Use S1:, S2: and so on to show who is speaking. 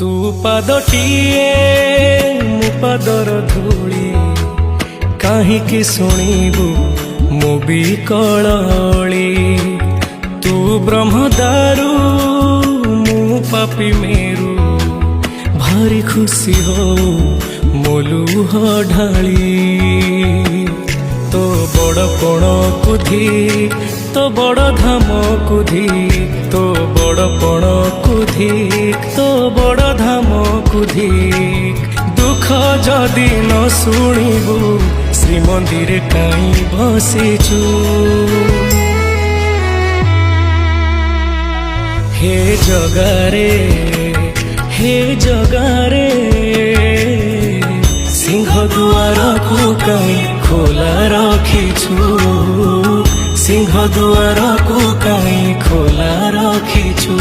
S1: तू पादटिए मु पादर धूली काहींकि शुणिबु मु बिकलली। तू ब्रह्मदारू मु पापी मेरू भारी खुशी हो मो लुह ढाली। तो बड़ पण कुधी तो बड़ धाम कुधी तो बड़ पण कुधी तो बड़ धाम कुधी। दुख जदि न शुणिबु श्रीमंदिर काई बसिचु। हे जगारे हे जगारे सिंह दुआर को कहीं खोला रखिछु। सिंह दुआर को कहीं खोला रखिछु।